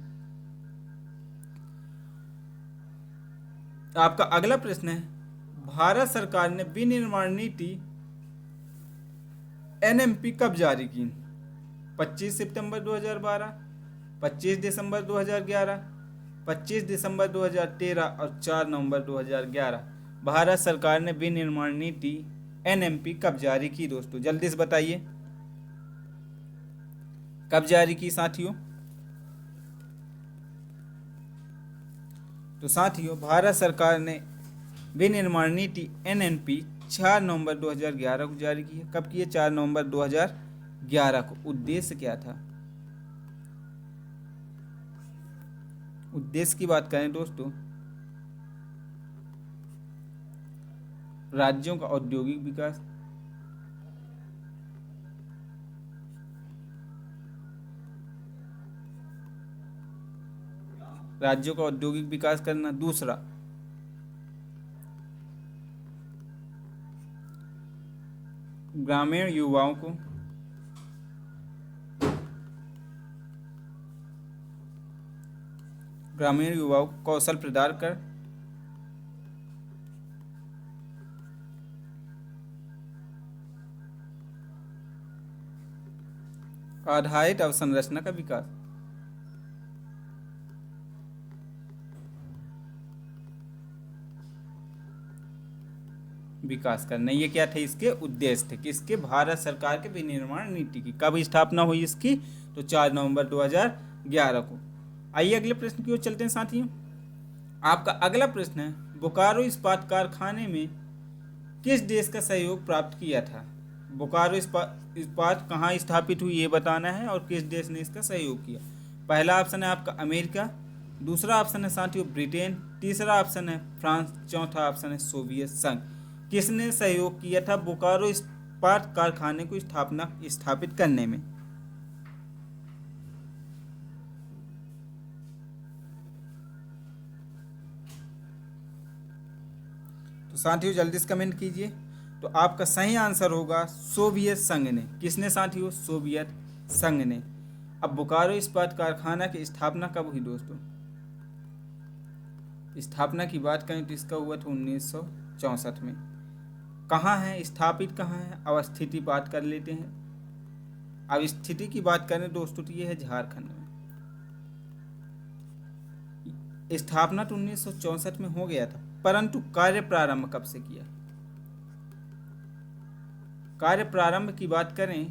आपका अगला प्रश्न है, भारत सरकार ने विनिर्माण नीति एनएमपी कब जारी की? 25 सितंबर 2012, 25 दिसंबर 2011, 25 दिसंबर 2013 और 4 नवंबर 2011। भारत सरकार ने विनिर्माण नीति एनएमपी कब जारी की दोस्तों? जल्दी से बताइए, कब जारी की साथियों? तो साथियों, भारत सरकार ने विनिर्माण नीति एनएनपी 4 नवंबर 2011 को जारी की है। कब की है? 4 नवंबर 2011 को। उद्देश्य क्या था? उद्देश्य की बात करें दोस्तों, राज्यों का औद्योगिक विकास, राज्यों का औद्योगिक विकास करना। दूसरा, ग्रामीण युवाओं को कौशल प्रदान कर आधारित अवसंरचना का विकास करना। ये क्या थे? इसके उद्देश्य थे। किसके? भारत सरकार के विनिर्माण नीति की। कब स्थापना हुई इसकी? तो 4 नवंबर 2011 को। आइए अगले प्रश्न की ओर चलते हैं साथियों। आपका अगला प्रश्न है, बोकारो इस्पात कारखाने में किस देश का सहयोग प्राप्त किया था? बोकारो इस्पात कहाँ स्थापित हुई ये बताना है, और किस देश ने इसका सहयोग किया। पहला ऑप्शन है आपका अमेरिका, दूसरा ऑप्शन है साथियों ब्रिटेन, तीसरा ऑप्शन है फ्रांस, चौथा ऑप्शन है सोवियत संघ। किसने सहयोग किया था बोकारो इस्पात कारखाने को स्थापित करने में? तो साथियों जल्दी से कमेंट कीजिए। तो आपका सही आंसर होगा सोवियत संघ ने। किसने साथियों? सोवियत संघ ने। अब बोकारो इस्पात कारखाना की स्थापना कब हुई दोस्तों? स्थापना की बात करें तो इसका हुआ था 1964 में। कहाँ है, स्थापित कहाँ है, अब स्थिति बात कर लेते हैं। अब स्थिति की बात करें दोस्तों तो ये है झारखंड में। स्थापना तो 1964 में हो गया था, परंतु कार्य प्रारंभ कब से किया? कार्य प्रारंभ की बात करें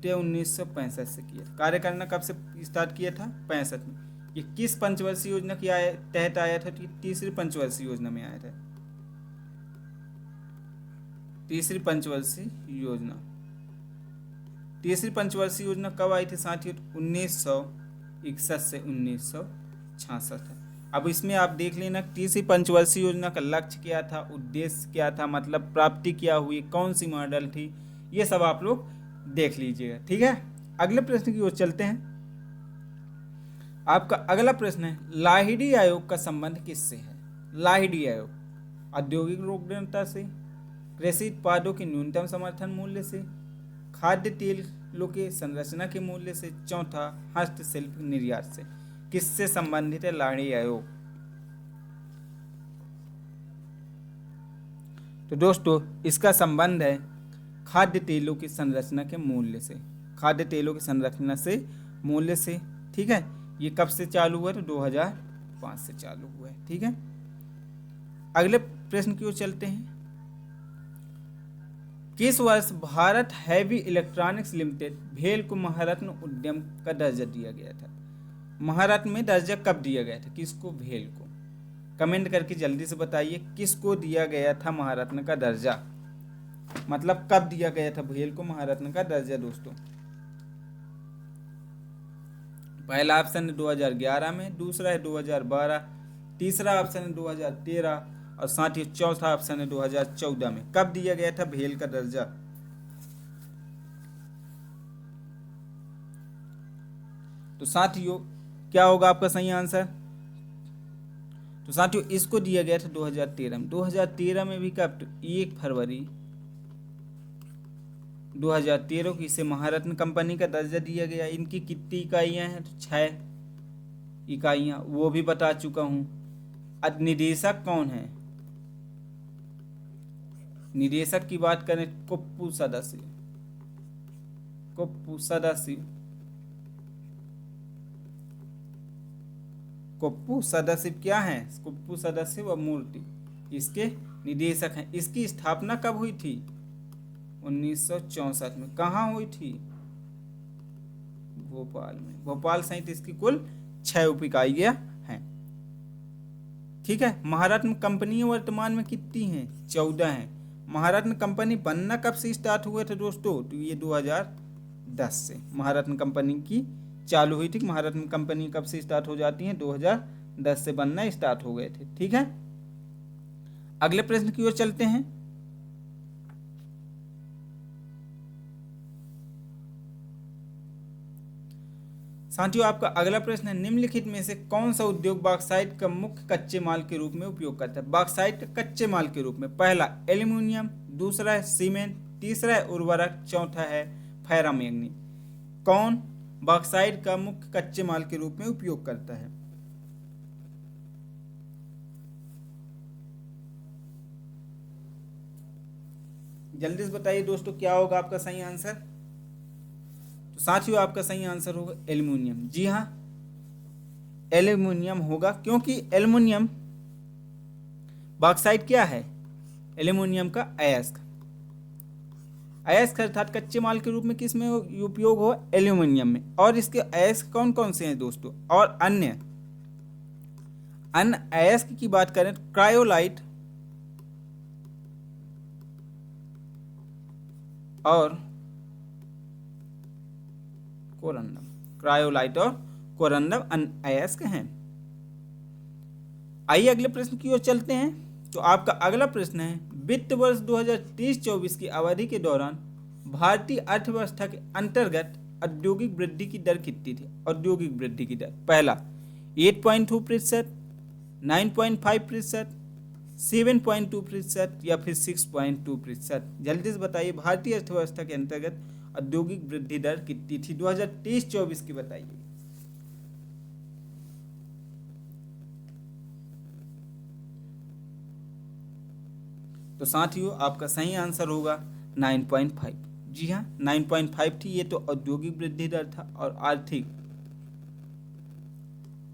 तो 1965 से किया। कार्य करना कब से स्टार्ट किया था? 65 में। ये किस पंचवर्षीय योजना के तहत आया था? तो तीसरी पंचवर्षीय योजना में आया था। तीसरी पंचवर्षीय योजना। तीसरी पंचवर्षीय योजना कब आई थी साथियों? 1961 से 1966। अब इसमें आप देख लेना तीसरी पंचवर्षीय योजना का लक्ष्य क्या था, उद्देश्य क्या था, मतलब प्राप्ति क्या हुई, कौन सी मॉडल थी, ये सब आप लोग देख लीजिएगा। ठीक है, अगले प्रश्न की ओर चलते हैं। आपका अगला प्रश्न है, लाहिड़ी आयोग का संबंध किससे है? लाहिड़ी आयोग औद्योगिक रोगनियंत्रण से, कृषि उत्पादों के न्यूनतम समर्थन मूल्य से, खाद्य तेलों के संरचना के मूल्य से, चौथा हस्तशिल्प निर्यात से। किससे संबंधित है लाहिड़ी आयोग? तो दोस्तों इसका संबंध है खाद्य तेलों की संरचना के मूल्य से। खाद्य तेलों की संरचना से मूल्य से। ठीक है, ये कब से चालू हुआ? तो 2005 से चालू हुआ है। ठीक है, अगले प्रश्न की ओर चलते हैं। किस वर्ष भारत हैवी इलेक्ट्रॉनिक्स लिमिटेड भेल को महारत्न उद्यम का दर्जा दिया गया था? महारत्न में दर्जा कब दिया गया था? किसको? भेल को। कमेंट करके जल्दी से बताइए किसको दिया गया था महारत्न का दर्जा, मतलब कब दिया गया था भेल को महारत्न का दर्जा दोस्तों? पहला ऑप्शन है 2011 में, दूसरा है 2012, तीसरा ऑप्शन है 2013 और साथ ही चौथा ऑप्शन है 2014 में। कब दिया गया था भेल का दर्जा? तो साथियों क्या होगा आपका सही आंसर? तो साथियों इसको दिया गया था 2013 में। 2013 में भी कब? 1 फरवरी 2013 को इसे महारत्न कंपनी का दर्जा दिया गया। इनकी कितनी इकाइयां हैं? तो 6 इकाइयां, वो भी बता चुका हूं। अब निदेशक कौन है? निदेशक की बात करें कुप्पू सदाशिव। कुप्पू सदाशिव, कुप्पू सदाशिव क्या है? कुप्पू सदाशिव और मूर्ति इसके निदेशक हैं। इसकी स्थापना कब हुई थी? 1964 में। कहाँ हुई थी? भोपाल में। भोपाल सहित इसकी कुल 6 उप इकाइयां हैं। ठीक है, महारत्न कंपनी वर्तमान में कितनी हैं? 14 हैं। महारत्न कंपनी बनना कब से स्टार्ट हुआ था दोस्तों? तो ये 2010 से महारत्न कंपनी की चालू हुई थी। महारत्न कंपनी कब से स्टार्ट हो जाती है? 2010 से बनना स्टार्ट हो गए थे। ठीक है, अगले प्रश्न की ओर चलते हैं। साथियों आपका अगला प्रश्न है, निम्नलिखित में से कौन सा उद्योग बॉक्साइट का मुख्य कच्चे माल के रूप में उपयोग करता है? बॉक्साइट का कच्चे माल के रूप में पहला एल्यूमिनियम, दूसरा है सीमेंट, तीसरा है उर्वरक, चौथा है फेरामैग्नीज। कौन बॉक्साइट का मुख्य कच्चे माल के रूप में उपयोग करता है? जल्दी से बताइए दोस्तों क्या होगा आपका सही आंसर? तो साथियों आपका सही आंसर होगा एल्युमिनियम। जी हाँ, एल्युमिनियम होगा, क्योंकि एल्युमिनियम बॉक्साइट क्या है? एल्युमिनियम का अयस्क। अयस्क अर्थात कच्चे माल के रूप में किस में उपयोग हो? एल्युमिनियम में। और इसके अयस्क कौन कौन से हैं दोस्तों? और अन्य अयस्क की बात करें तो क्रायोलाइट और कोरंडम। क्रायोलाइट और कोरंडम अयस्क हैं। आइए अगले प्रश्न की ओर चलते हैं। तो आपका अगला प्रश्न है, वित्त वर्ष 2023-24 की अवधि के दौरान भारतीय अर्थव्यवस्था के अंतर्गत औद्योगिक वृद्धि की दर कितनी थी? औद्योगिक वृद्धि की दर पहला 8.2%, 9.5%, 7.2% या फिर 6.2%। जल्दी से बताइए भारतीय अर्थव्यवस्था के अंतर्गत औद्योगिक वृद्धि दर कितनी थी 2023-24 की? बताइए। तो साथियों आपका सही आंसर होगा 9.5। जी हाँ, 9.5 थी। ये तो औद्योगिक वृद्धि दर था। और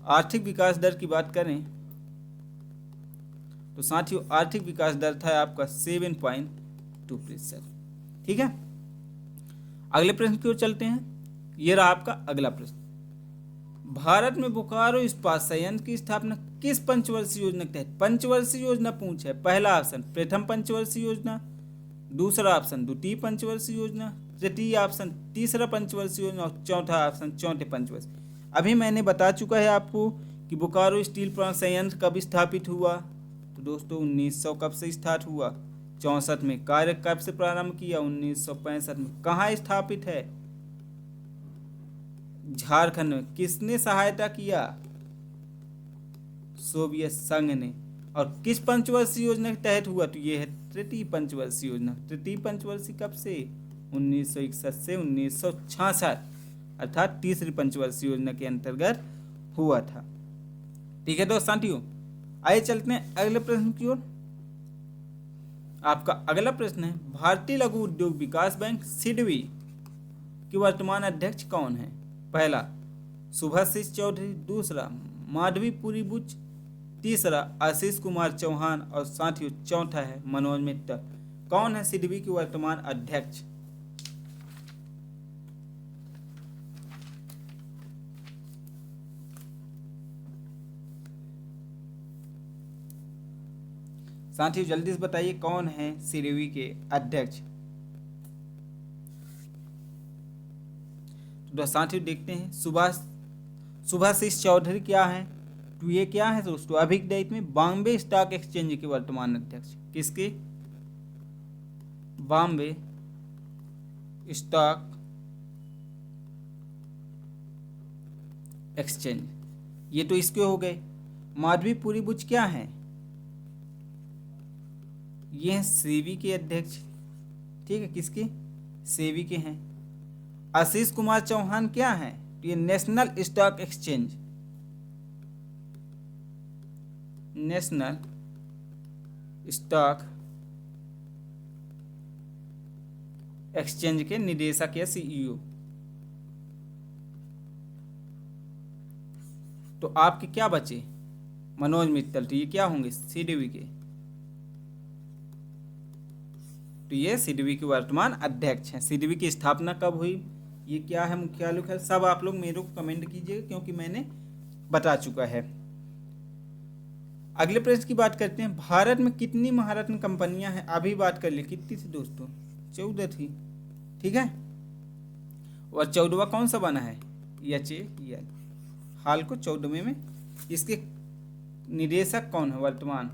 आर्थिक विकास दर की बात करें तो साथियों आर्थिक विकास दर था आपका 7.2%। ठीक है, अगले प्रश्न की ओर चलते हैं। ये रहा आपका अगला प्रश्न। भारत में बोकारो इस्पात संयंत्र की स्थापना किस पंचवर्षीय योजना के तहत? पंचवर्षीय योजना पूछे। पहला ऑप्शन प्रथम पंचवर्षीय योजना, दूसरा ऑप्शन द्वितीय पंचवर्षीय योजना, तृतीय ऑप्शन तीसरा पंचवर्षीय योजना और चौथा ऑप्शन चौथे पंचवर्षीय। अभी मैंने बता चुका है आपको कि बोकारो स्टील प्लांट संयंत्र कब स्थापित हुआ। तो दोस्तों 1900 कब से स्टार्ट हुआ? 64 में। कार्य कब से प्रारंभ किया? 1965 में। कहाँ स्थापित है? झारखंड में। किसने सहायता किया? सोवियत संघ ने। और किस पंचवर्षीय योजना के तहत हुआ? तो ये है तृतीय पंचवर्षीय योजना। तृतीय पंचवर्षीय कब से? 1961 से 1966, अर्थात तीसरी पंचवर्षीय योजना के अंतर्गत हुआ था। ठीक है दोस्त साथियों, आइए चलते हैं अगले प्रश्न की ओर। आपका अगला प्रश्न है, भारतीय लघु उद्योग विकास बैंक सिडबी के वर्तमान अध्यक्ष कौन है? पहला सुभाषिष चौधरी, दूसरा माधवीपुरी बुच, तीसरा आशीष कुमार चौहान और साथियों चौथा है मनोज मित्तल। कौन है सिडबी के वर्तमान अध्यक्ष? साथियों जल्दी से बताइए कौन है सिडबी के अध्यक्ष? तो साथियों देखते हैं, सुभाषिष चौधरी क्या है? तो ये क्या है दोस्तों? अभी के डेट में बॉम्बे स्टॉक एक्सचेंज के वर्तमान अध्यक्ष। किसके? Bombay stock exchange. ये तो इसके हो गए। माधवीपुरी बुच क्या है? ये हैं सेबी के अध्यक्ष। ठीक है, किसके? सेबी के हैं। आशीष कुमार चौहान क्या है? तो ये national stock exchange, national stock exchange के निदेशक या सीईओ। तो आपके क्या बचे? मनोज मित्तल। तो ये क्या होंगे? सिडबी के। तो ये सिडबी के वर्तमान अध्यक्ष हैं। सिडबी की स्थापना कब हुई, ये क्या है, मुख्यालय है, सब आप लोग मेरे को कमेंट कीजिएगा क्योंकि मैंने बता चुका है। अगले प्रश्न की बात करते हैं। भारत में कितनी महारत्न कंपनियां हैं? अभी बात कर ली, कितनी थी दोस्तों? 14 थी। ठीक है, और 14वां कौन सा बना है? HAL। हाल को 14वें में। इसके निदेशक कौन है? वर्तमान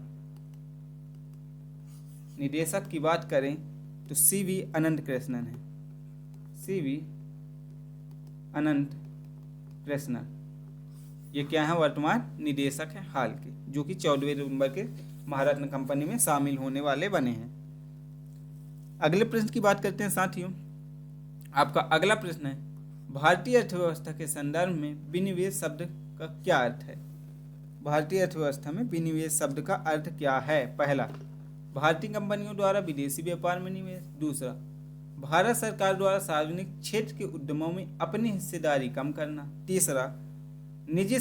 निदेशक की बात करें तो CV अनंत कृष्णन है। CV अनंत कृष्णन ये क्या है? वर्तमान निदेशक है हाल के, जो कि 14वें नंबर के महारत्न कंपनी में शामिल होने वाले बने हैं। अगले प्रश्न की बात करते हैं साथियों। आपका अगला प्रश्न है, भारतीय अर्थव्यवस्था के संदर्भ में विनिवेश शब्द का क्या अर्थ है? भारतीय अर्थव्यवस्था में विनिवेश शब्द का अर्थ क्या है? पहला भारतीय कंपनियों द्वारा विदेशी व्यापार में निवेश, दूसरा भारत सरकार द्वारा सार्वजनिक क्षेत्र के उद्यमों में अपनी हिस्सेदारी कम करना, तीसरा निजी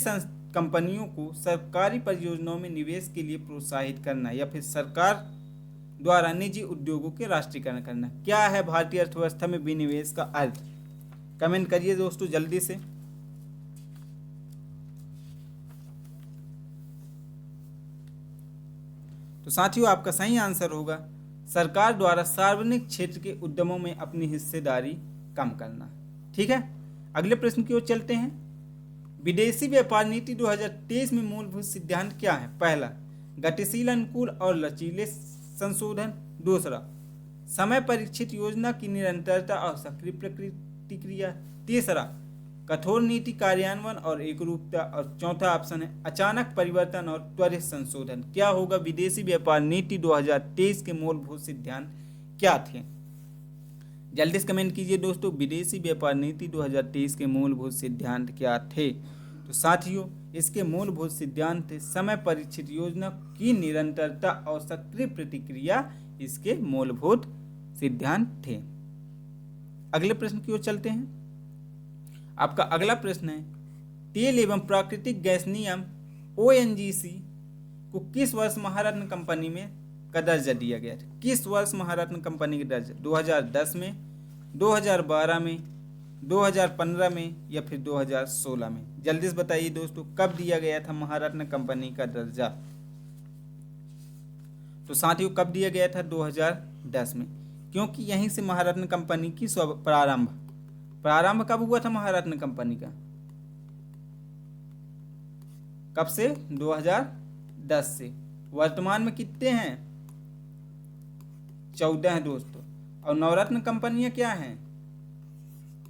कंपनियों को सरकारी परियोजनाओं में निवेश के लिए प्रोत्साहित करना, या फिर सरकार द्वारा निजी उद्योगों के राष्ट्रीयकरण करना। क्या है भारतीय अर्थव्यवस्था में विनिवेश का अर्थ? कमेंट करिए दोस्तों जल्दी से। तो साथियों आपका सही आंसर होगा सरकार द्वारा सार्वजनिक क्षेत्र के उद्यमों में अपनी हिस्सेदारी कम करना। ठीक है, अगले प्रश्न की ओर चलते हैं। विदेशी व्यापार नीति 2023 में मूलभूत सिद्धांत क्या है? पहला गतिशील, अनुकूल और लचीले संशोधन, दूसरा समय परीक्षित योजना की निरंतरता और सक्रिय प्रतिक्रिया, तीसरा कठोर नीति कार्यान्वयन और एकरूपता, और चौथा ऑप्शन है अचानक परिवर्तन और त्वरित संशोधन। क्या होगा? विदेशी व्यापार नीति 2023 के मूलभूत सिद्धांत क्या थे? जल्दी से कमेंट कीजिए दोस्तों, विदेशी व्यापार नीति 2023 के मूलभूत सिद्धांत क्या थे? तो साथियों इसके मूलभूत सिद्धांत थे समय परीक्षित योजना की निरंतरता और सक्रिय प्रतिक्रिया इसके मूलभूत सिद्धांत थे। अगले प्रश्न की ओर चलते हैं। आपका अगला प्रश्न है, तेल एवं प्राकृतिक गैस नियम ONGC को किस वर्ष महारत्न कंपनी में का दर्जा दिया गया था? किस वर्ष महारत्न कंपनी का दर्जा? 2010 में, 2012 में, 2015 में या फिर 2016 में? जल्दी से बताइए दोस्तों, कब दिया गया था महारत्न कंपनी का दर्जा? तो साथियों कब दिया गया था? 2010 में, क्योंकि यहीं से महारत्न कंपनी की प्रारंभ कब हुआ था महारत्न कंपनी का? कब से? 2010 से। वर्तमान में कितने हैं? 14 हैं दोस्तों। और नवरत्न कंपनियां क्या हैं?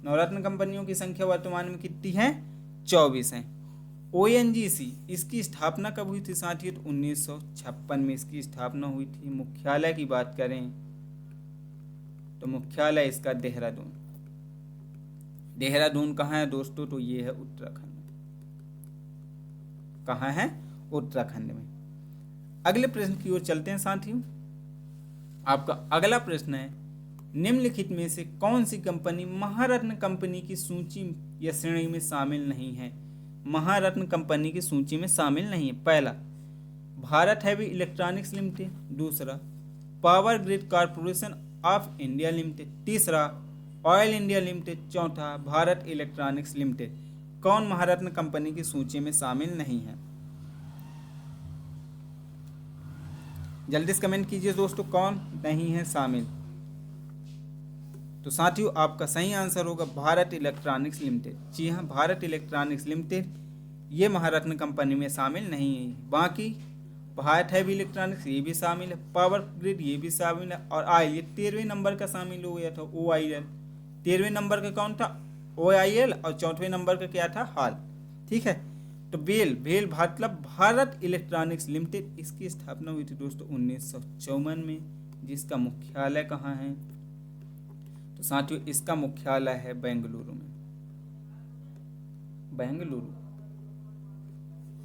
नवरत्न कंपनियों की संख्या वर्तमान में कितनी है? 24 हैं। ONGC इसकी स्थापना कब हुई थी साथियों? तो 1956 में इसकी स्थापना हुई थी। मुख्यालय की बात करें तो मुख्यालय इसका देहरादून। देहरादून कहाँ है दोस्तों? तो ये है उत्तराखंड। कहाँ है? उत्तराखंड में। अगले प्रश्न की ओर चलते हैं साथियों। आपका अगला प्रश्न है, निम्नलिखित में से कौन सी कंपनी महारत्न कंपनी की सूची या श्रेणी में शामिल नहीं है? महारत्न कंपनी की सूची में शामिल नहीं है। पहला, भारत हैवी इलेक्ट्रॉनिक्स लिमिटेड। दूसरा, power grid corporation of India limited. तीसरा, ऑयल इंडिया लिमिटेड। चौथा, भारत इलेक्ट्रॉनिक्स लिमिटेड। कौन महारत्न कंपनी की सूची में शामिल नहीं है? जल्दी से कमेंट कीजिए दोस्तों, कौन नहीं है शामिल? तो साथियों आपका सही आंसर होगा भारत इलेक्ट्रॉनिक्स लिमिटेड। जी हाँ, भारत इलेक्ट्रॉनिक्स लिमिटेड ये महारत्न कंपनी में शामिल नहीं है। बाकी भारत हैवी इलेक्ट्रॉनिक्स ये भी शामिल है, पावर ग्रिड ये भी शामिल है, और ऑयल ये 13वें नंबर का शामिल हो गया था। OIL 13वें नंबर का कौन था? OIL। और 4वें नंबर का क्या था? हाल। ठीक है। तो भेल भारत इलेक्ट्रॉनिक्स लिमिटेड इसकी स्थापना हुई थी दोस्तों 1954 में, जिसका मुख्यालय कहाँ है? तो साथियों इसका मुख्यालय है बेंगलुरु में।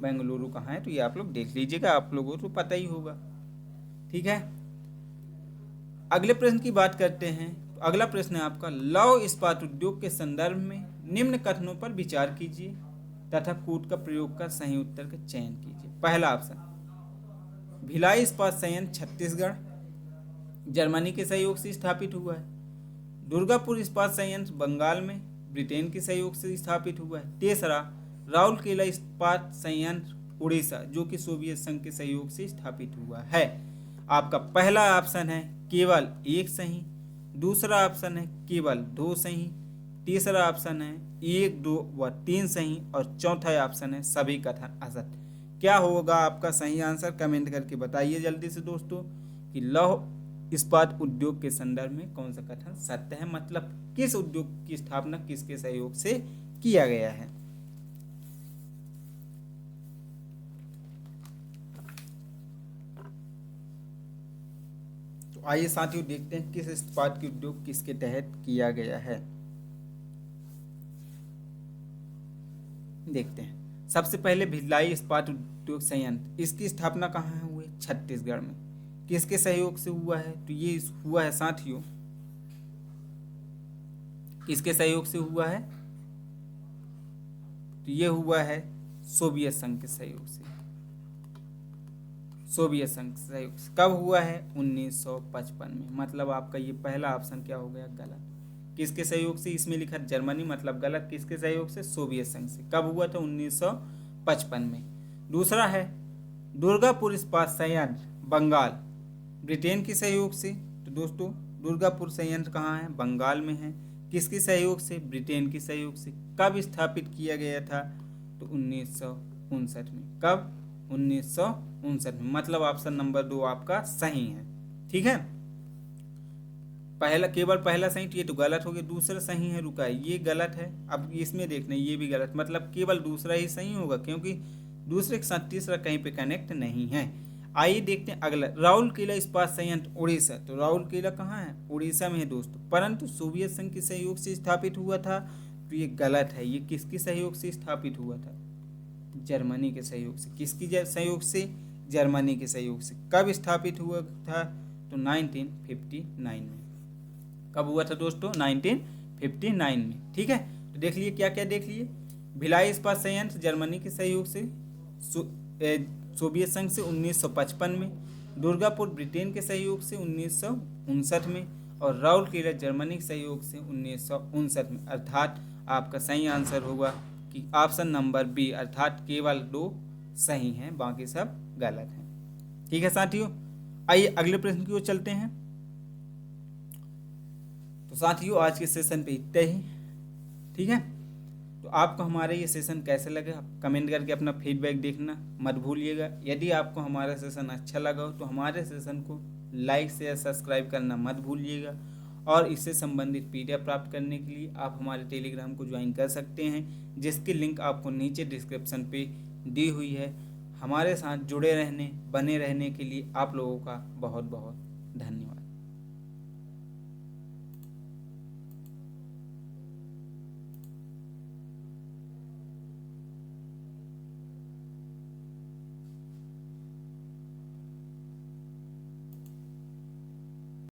बेंगलुरु कहाँ है? तो ये आप लोग देख लीजिएगा, आप लोगों को तो पता ही होगा। ठीक है। अगले प्रश्न की बात करते हैं। तो अगला प्रश्न है आपका, लौह इस्पात उद्योग के संदर्भ में निम्न कथनों पर विचार कीजिए तथा कूट का प्रयोग कर सही उत्तर का चयन कीजिए। पहला ऑप्शन, भिलाई इस्पात संयंत्र छत्तीसगढ़ जर्मनी के सहयोग से स्थापित हुआ है। दुर्गापुर इस्पात संयंत्र बंगाल में ब्रिटेन के सहयोग से स्थापित हुआ है। तीसरा, राउरकेला इस्पात संयंत्र उड़ीसा जो कि सोवियत संघ के सहयोग से स्थापित हुआ है। आपका पहला ऑप्शन है केवल एक सही, दूसरा ऑप्शन है केवल 2 सही, तीसरा ऑप्शन है 1, 2 व 3 सही, और चौथा ऑप्शन है सभी कथन असत्य। क्या होगा आपका सही आंसर? कमेंट करके बताइए जल्दी से दोस्तों कि लौह इस्पात उद्योग के संदर्भ में कौन सा कथन सत्य है, मतलब किस उद्योग की स्थापना किसके सहयोग से किया गया है। तो आइए साथियों देखते हैं किस इस्पात के उद्योग किसके तहत किया गया है। देखते हैं। सबसे पहले भिलाई इस्पात उद्योग संयंत्र, इसकी स्थापना कहाँ हुई? छत्तीसगढ़ में। किसके सहयोग से हुआ है? तो ये हुआ है साथियों, किसके सहयोग से हुआ है? तो ये हुआ है सोवियत संघ के सहयोग से। सोवियत संघ के सहयोग से कब हुआ है? 1955 में। मतलब आपका ये पहला ऑप्शन क्या हो गया? गलत। किसके सहयोग से? इसमें लिखा जर्मनी, मतलब गलत। किसके सहयोग से? सोवियत संघ से। कब हुआ था? 1955 में। दूसरा है दुर्गापुर इस्पात संयंत्र बंगाल ब्रिटेन के सहयोग से। तो दोस्तों दुर्गापुर संयंत्र कहाँ है? बंगाल में है। किसके सहयोग से? ब्रिटेन के सहयोग से। कब स्थापित किया गया था? तो 1959 में। कब? 1959 में। मतलब ऑप्शन नंबर 2 आपका सही है। ठीक है। केवल पहला सही, तो ये तो गलत हो गया। दूसरा सही है, रुका है, ये गलत है। अब इसमें देखना ये भी गलत, मतलब केवल दूसरा ही सही होगा क्योंकि दूसरे के साथ तीसरा कहीं पे कनेक्ट नहीं है। आइए देखते हैं अगला, राउरकेला इस्पात संयंत्र उड़ीसा। तो राउरकेला कहाँ है? उड़ीसा में है दोस्तों, परंतु सोवियत संघ के सहयोग से स्थापित हुआ था। तो ये गलत है। ये किसके सहयोग से स्थापित हुआ था? जर्मनी के सहयोग से। किसकी सहयोग से? जर्मनी के सहयोग से। कब स्थापित हुआ था? तो 1959 में। कब हुआ था दोस्तों? 1959 में। ठीक है, तो देख लिए क्या क्या देख लिए। भिलाई इस्पात संयंत्र जर्मनी के सहयोग से सोवियत संघ से 1955 में, दुर्गापुर ब्रिटेन के सहयोग से 1959 में, और राउरकेला जर्मनी के सहयोग से 1959 में। अर्थात आपका सही आंसर होगा कि ऑप्शन नंबर बी, अर्थात केवल 2 सही हैं, बाकी सब गलत हैं। ठीक है साथियों, आइए अगले प्रश्न की ओर चलते हैं। तो साथियों आज के सेशन पे इतना ही। ठीक है, तो आपको हमारा ये सेशन कैसे लगे आप कमेंट करके अपना फीडबैक देखना मत भूलिएगा। यदि आपको हमारा सेशन अच्छा लगा हो तो हमारे सेशन को लाइक शेयर सब्सक्राइब करना मत भूलिएगा। और इससे संबंधित पीडीएफ प्राप्त करने के लिए आप हमारे टेलीग्राम को ज्वाइन कर सकते हैं, जिसकी लिंक आपको नीचे डिस्क्रिप्शन पे दी हुई है। हमारे साथ जुड़े रहने बने रहने के लिए आप लोगों का बहुत बहुत